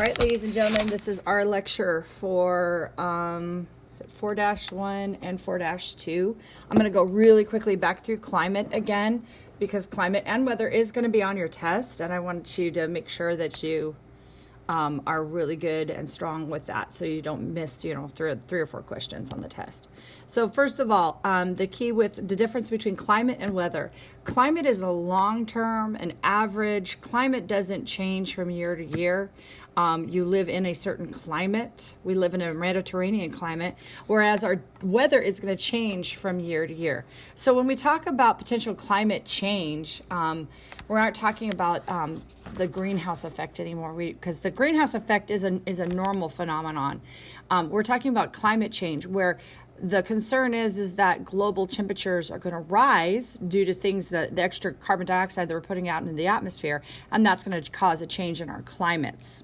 right, ladies and gentlemen, this is our lecture for is it 4-1 and 4-2. I'm going to go really quickly back through climate again because climate and weather is going to be on your test, and I want you to make sure that you are really good and strong with that so you don't miss, three or four questions on the test. So first of all, the key with the difference between climate and weather. Climate is a long-term, an average. Climate doesn't change from year to year. You live in a certain climate. We live in a Mediterranean climate, whereas our weather is going to change from year to year. So when we talk about potential climate change, we aren't talking about the greenhouse effect anymore, because the greenhouse effect is a normal phenomenon. We're talking about climate change, where the concern is that global temperatures are going to rise due to things that the extra carbon dioxide that we're putting out into the atmosphere, and that's going to cause a change in our climates.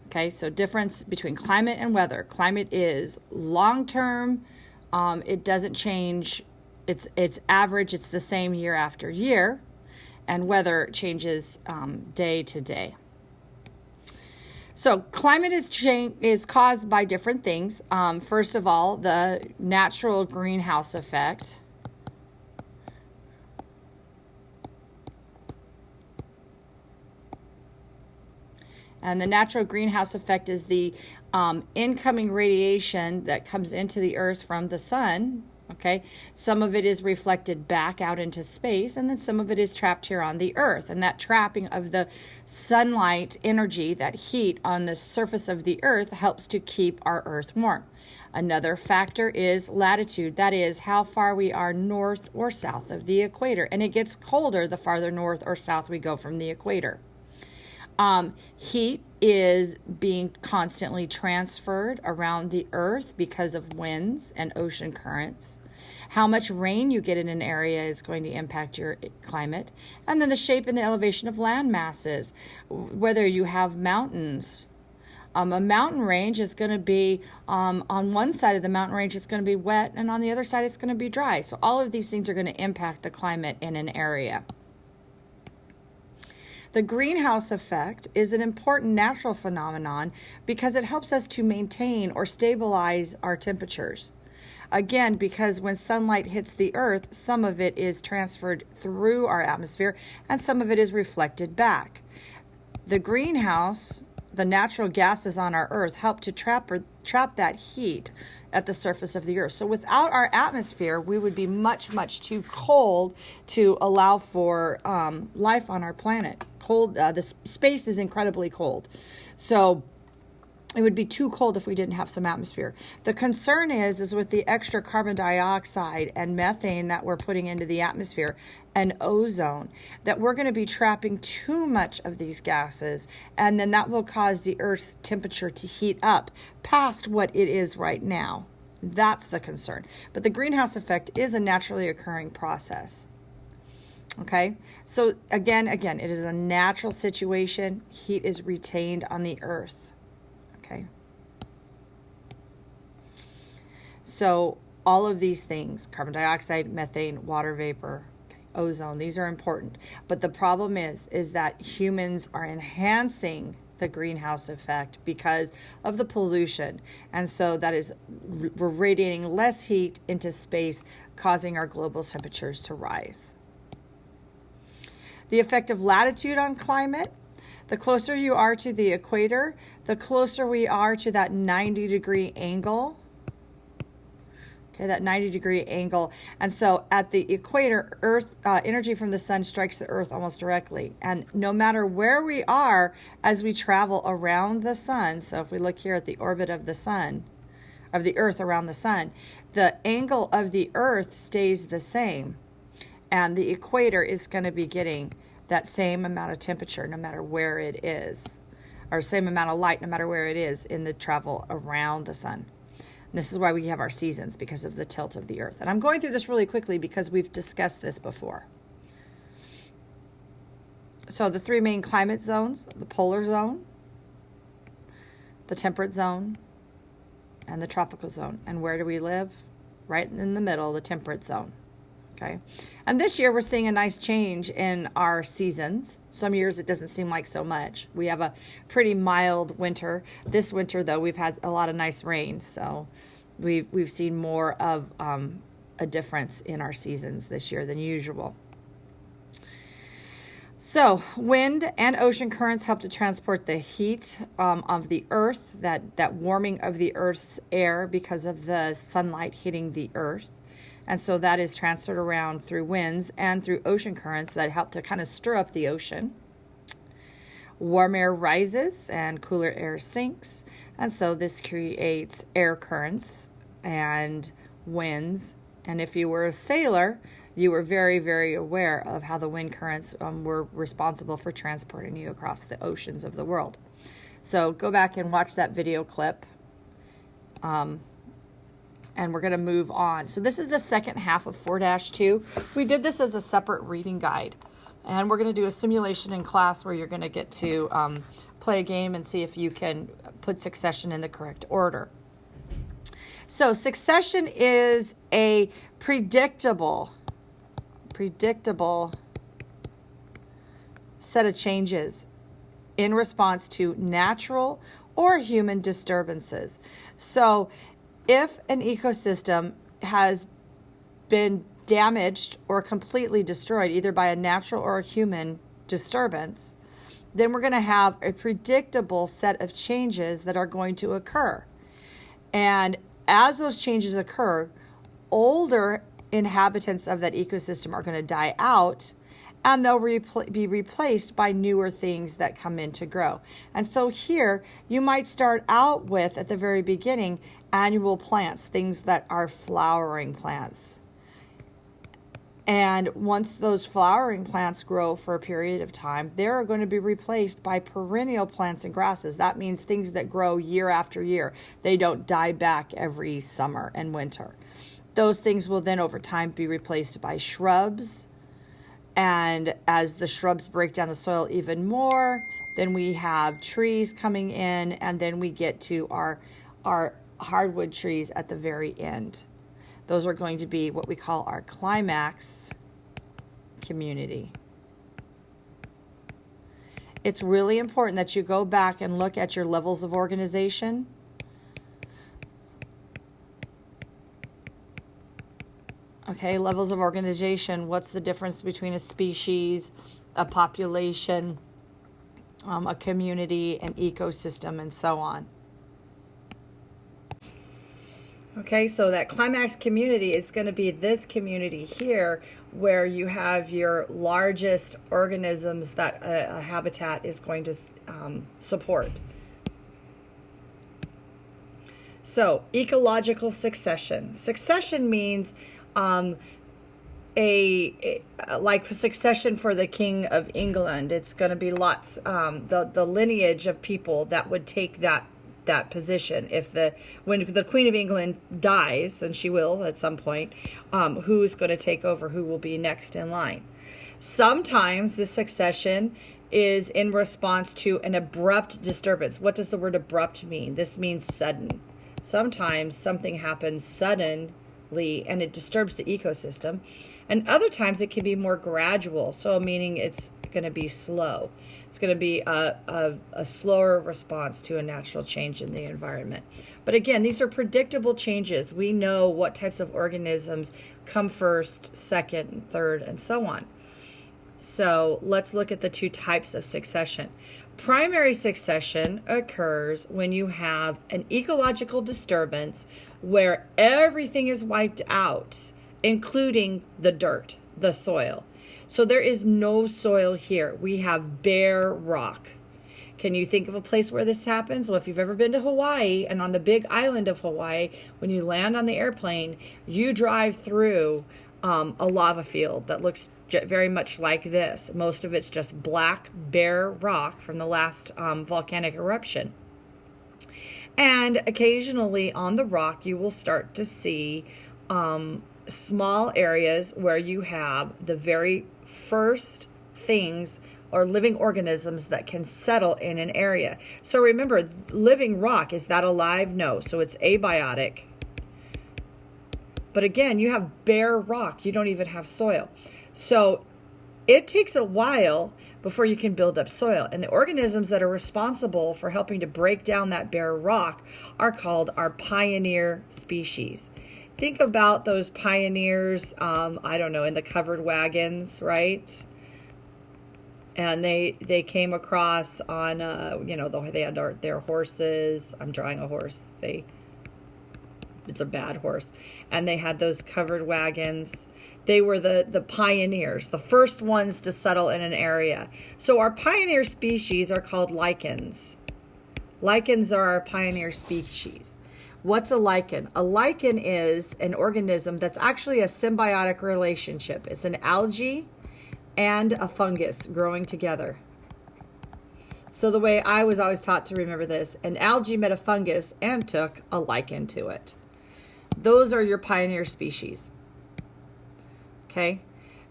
Okay, so difference between climate and weather. Climate is long-term. It doesn't change. It's average. It's the same year after year. And weather changes day to day. So climate is caused by different things. First of all, the natural greenhouse effect. And the natural greenhouse effect is the incoming radiation that comes into the earth from the sun. Okay, some of it is reflected back out into space, and then some of it is trapped here on the earth. And that trapping of the sunlight energy, that heat on the surface of the earth, helps to keep our earth warm. Another factor is latitude. That is how far we are north or south of the equator. And it gets colder the farther north or south we go from the equator. Heat is being constantly transferred around the earth because of winds and ocean currents. How much rain you get in an area is going to impact your climate. And then the shape and the elevation of land masses, whether you have mountains. A mountain range is going to be, on one side of the mountain range, it's going to be wet, and on the other side, it's going to be dry. So all of these things are going to impact the climate in an area. The greenhouse effect is an important natural phenomenon because it helps us to maintain or stabilize our temperatures. Again, because when sunlight hits the earth, some of it is transferred through our atmosphere and some of it is reflected back. The greenhouse, the natural gases on our earth, help to trap that heat at the surface of the earth. So without our atmosphere, we would be much, much too cold to allow for life on our planet. The space is incredibly cold. So it would be too cold if we didn't have some atmosphere. The concern is with the extra carbon dioxide and methane that we're putting into the atmosphere and ozone, that we're going to be trapping too much of these gases, and then that will cause the Earth's temperature to heat up past what it is right now. That's the concern. But the greenhouse effect is a naturally occurring process. Okay, so again, it is a natural situation. Heat is retained on the earth. Okay. So all of these things, carbon dioxide, methane, water vapor, ozone, these are important. But the problem is that humans are enhancing the greenhouse effect because of the pollution. And so that is, we're radiating less heat into space, causing our global temperatures to rise. The effect of latitude on climate. The closer you are to the equator, the closer we are to that 90-degree angle. Okay, that 90-degree angle. And so at the equator, Earth energy from the sun strikes the Earth almost directly. And no matter where we are as we travel around the sun, so if we look here at the orbit of the sun, of the Earth around the sun, the angle of the Earth stays the same. And the equator is going to be getting that same amount of temperature no matter where it is, or same amount of light no matter where it is in the travel around the sun. And this is why we have our seasons, because of the tilt of the earth. And I'm going through this really quickly because we've discussed this before. So the three main climate zones: the polar zone, the temperate zone, and the tropical zone. And where do we live? Right in the middle, the temperate zone. Okay. And this year we're seeing a nice change in our seasons. Some years it doesn't seem like so much. We have a pretty mild winter. This winter, though, we've had a lot of nice rain. So we've seen more of a difference in our seasons this year than usual. So wind and ocean currents help to transport the heat of the earth, that warming of the earth's air because of the sunlight hitting the earth. And so that is transferred around through winds and through ocean currents that help to kind of stir up the ocean. Warm air rises and cooler air sinks. And so this creates air currents and winds. And if you were a sailor, you were very, very aware of how the wind currents were responsible for transporting you across the oceans of the world. So go back and watch that video clip. And we're going to move on. So this is the second half of 4-2. We did this as a separate reading guide. And we're going to do a simulation in class where you're going to get to play a game and see if you can put succession in the correct order. So succession is a predictable set of changes in response to natural or human disturbances. So if an ecosystem has been damaged or completely destroyed, either by a natural or a human disturbance, then we're going to have a predictable set of changes that are going to occur. And as those changes occur, older inhabitants of that ecosystem are going to die out, and they'll be replaced by newer things that come in to grow. And so here, you might start out with, at the very beginning, annual plants, things that are flowering plants. And once those flowering plants grow for a period of time, they're going to be replaced by perennial plants and grasses. That means things that grow year after year. They don't die back every summer and winter. Those things will then over time be replaced by shrubs. And as the shrubs break down the soil even more, then we have trees coming in, and then we get to our hardwood trees at the very end. Those are going to be what we call our climax community. It's really important that you go back and look at your levels of organization. Okay, levels of organization. What's the difference between a species, a population, a community, an ecosystem, and so on? Okay, so that climax community is going to be this community here, where you have your largest organisms that a habitat is going to support. So, ecological succession. Succession means like succession for the King of England. It's going to be lots, the lineage of people that would take that position. When the Queen of England dies, and she will at some point, who's going to take over? Who will be next in line? Sometimes the succession is in response to an abrupt disturbance. What does the word abrupt mean? This means sudden. Sometimes something happens suddenly and it disturbs the ecosystem, and other times it can be more gradual, so meaning it's going to be slow. It's going to be a slower response to a natural change in the environment. But again, these are predictable changes. We know what types of organisms come first, second, third, and so on. So let's look at the two types of succession. Primary succession occurs when you have an ecological disturbance where everything is wiped out, including the dirt, the soil. So there is no soil here. We have bare rock. Can you think of a place where this happens? Well, if you've ever been to Hawaii, and on the big island of Hawaii, when you land on the airplane, you drive through a lava field that looks very much like this. Most of it's just black, bare rock from the last volcanic eruption. And occasionally on the rock, you will start to see small areas where you have the very first things or living organisms that can settle in an area. So remember, living rock, is that alive? No. So it's abiotic. But again, you have bare rock. You don't even have soil. So it takes a while before you can build up soil. And the organisms that are responsible for helping to break down that bare rock are called our pioneer species. Think about those pioneers, I don't know, in the covered wagons, right? And they came across on, they had their horses. I'm drawing a horse, say it's a bad horse. And they had those covered wagons. They were the pioneers, the first ones to settle in an area. So our pioneer species are called lichens. Lichens are our pioneer species. What's a lichen? A lichen is an organism that's actually a symbiotic relationship. It's an algae and a fungus growing together. So the way I was always taught to remember this, an algae met a fungus and took a lichen to it. Those are your pioneer species. Okay,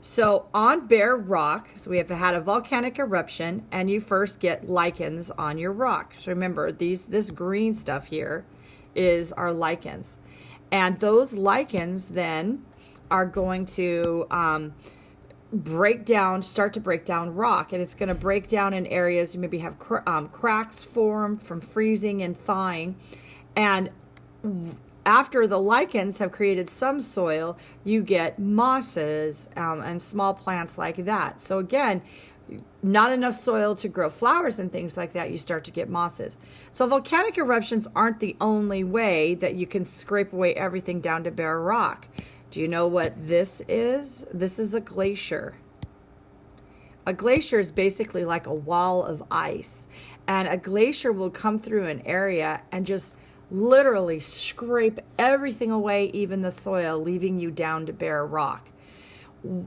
so on bare rock, so we have had a volcanic eruption, and you first get lichens on your rock. So remember, this green stuff here is our lichens. And those lichens then are going to start to break down rock, and it's going to break down in areas you maybe have cracks form from freezing and thawing. And after the lichens have created some soil, you get mosses and small plants like that. So again, not enough soil to grow flowers and things like that, you start to get mosses. So volcanic eruptions aren't the only way that you can scrape away everything down to bare rock. Do you know what this is? This is a glacier. A glacier is basically like a wall of ice. And a glacier will come through an area and just literally scrape everything away, even the soil, leaving you down to bare rock.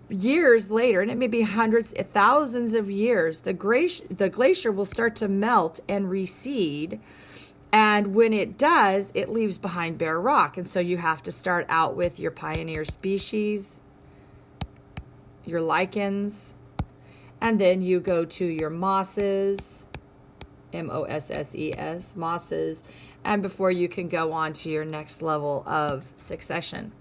Years later, and it may be hundreds, thousands of years, the glacier will start to melt and recede. And when it does, it leaves behind bare rock. And so you have to start out with your pioneer species, your lichens, and then you go to your mosses, M-O-S-S-E-S, mosses, and before you can go on to your next level of succession.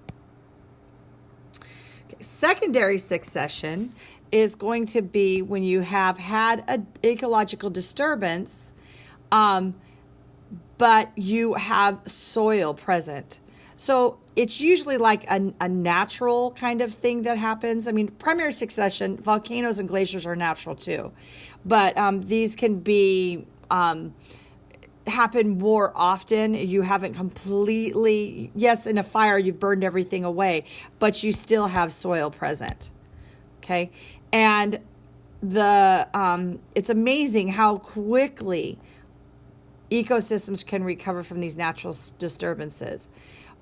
Okay, secondary succession is going to be when you have had an ecological disturbance, but you have soil present. So it's usually like a natural kind of thing that happens. I mean, primary succession, volcanoes and glaciers are natural too. But these can be happen more often. You haven't completely, yes, in a fire, you've burned everything away, but you still have soil present. Okay. And it's amazing how quickly ecosystems can recover from these natural disturbances.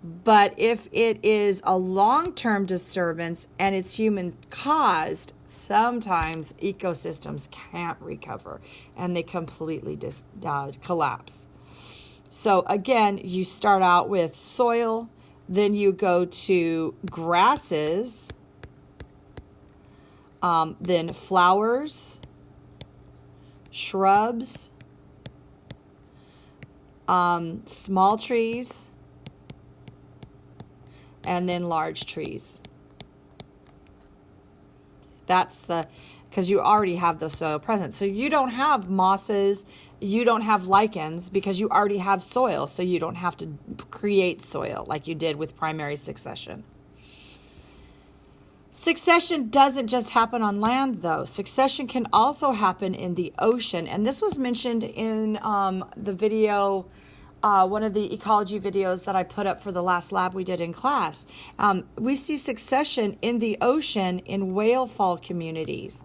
But if it is a long-term disturbance and it's human caused, sometimes ecosystems can't recover and they completely collapse. So again, you start out with soil, then you go to grasses, then flowers, shrubs, small trees, and then large trees. That's because you already have the soil present. So you don't have mosses, you don't have lichens because you already have soil, so you don't have to create soil like you did with primary succession. Succession doesn't just happen on land, though. Succession can also happen in the ocean. And this was mentioned in the video, one of the ecology videos that I put up for the last lab we did in class. We see succession in the ocean in whale fall communities,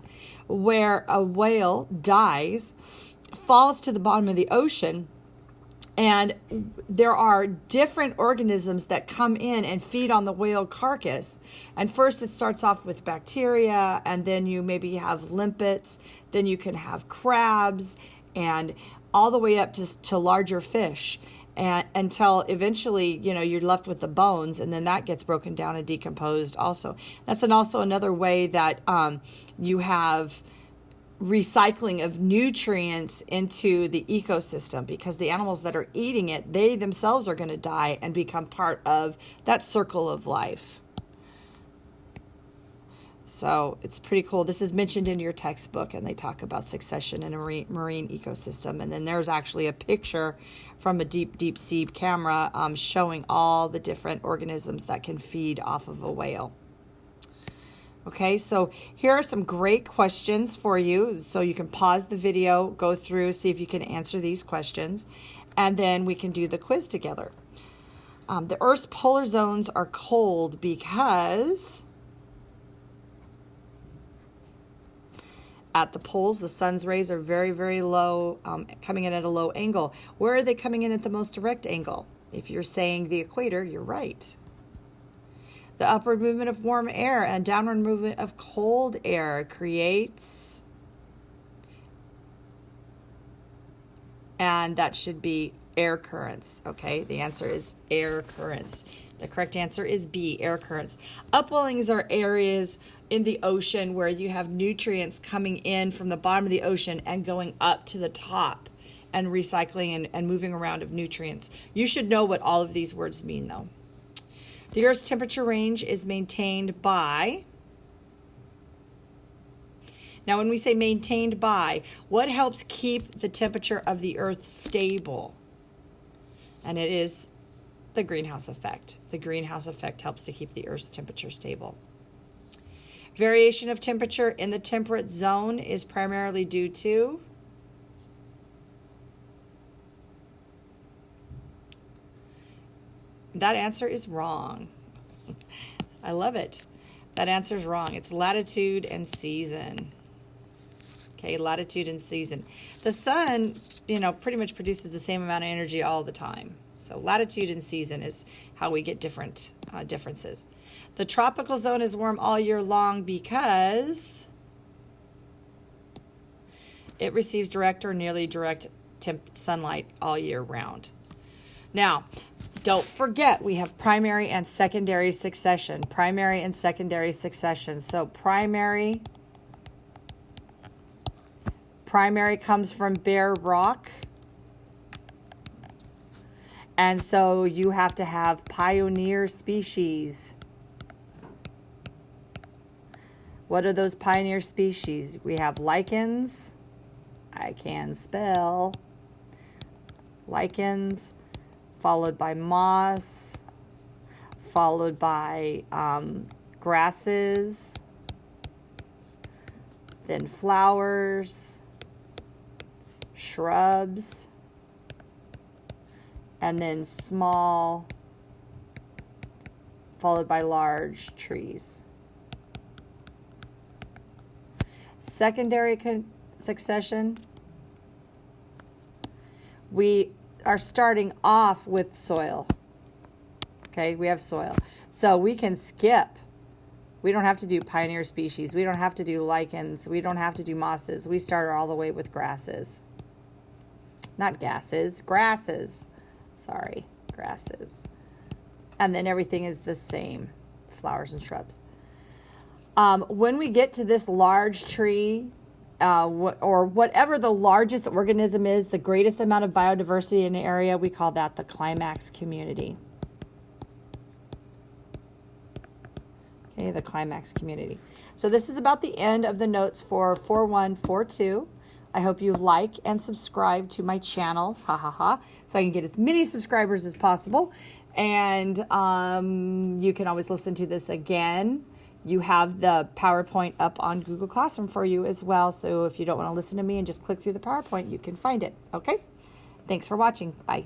where a whale dies, falls to the bottom of the ocean, and there are different organisms that come in and feed on the whale carcass. And first it starts off with bacteria, and then you maybe have limpets, then you can have crabs, and all the way up to larger fish, and until eventually, you're left with the bones, and then that gets broken down and decomposed also. That's also another way that you have recycling of nutrients into the ecosystem, because the animals that are eating it, they themselves are going to die and become part of that circle of life. So it's pretty cool. This is mentioned in your textbook, and they talk about succession in a marine ecosystem. And then there's actually a picture from a deep sea camera showing all the different organisms that can feed off of a whale. Okay, so here are some great questions for you. So you can pause the video, go through, see if you can answer these questions, and then we can do the quiz together. The Earth's polar zones are cold because at the poles, the sun's rays are very, very low, coming in at a low angle. Where are they coming in at the most direct angle? If you're saying the equator, you're right. The upward movement of warm air and downward movement of cold air creates, and that should be air currents. Okay, the answer is air currents. The correct answer is B, air currents. Upwellings are areas in the ocean where you have nutrients coming in from the bottom of the ocean and going up to the top and recycling and moving around of nutrients. You should know what all of these words mean, though. The Earth's temperature range is maintained by. Now, when we say maintained by, what helps keep the temperature of the Earth stable? And it is the greenhouse effect. The greenhouse effect helps to keep the Earth's temperature stable. Variation of temperature in the temperate zone is primarily due to. That answer is wrong. I love it. That answer is wrong. It's latitude and season. Okay, latitude and season. The sun, pretty much produces the same amount of energy all the time. So latitude and season is how we get differences. The tropical zone is warm all year long because it receives direct or nearly direct sunlight all year round. Now, don't forget, we have primary and secondary succession. Primary and secondary succession. So primary comes from bare rock. And so you have to have pioneer species. What are those pioneer species? We have lichens. I can spell. Lichens. Followed by moss, followed by grasses, then flowers, shrubs, and then small, followed by large trees. Secondary succession, we are starting off with soil. Okay, we have soil. So we can skip. We don't have to do pioneer species. We don't have to do lichens. We don't have to do mosses. We start all the way with grasses. Not gases, grasses. Sorry, grasses. And then everything is the same, flowers and shrubs. When we get to this large tree, or whatever the largest organism is, the greatest amount of biodiversity in an area, we call that the climax community. Okay, the climax community. So this is about the end of the notes for 4142. I hope you like and subscribe to my channel, so I can get as many subscribers as possible. And you can always listen to this again. You have the PowerPoint up on Google Classroom for you as well. So if you don't want to listen to me and just click through the PowerPoint, you can find it. Okay? Thanks for watching. Bye.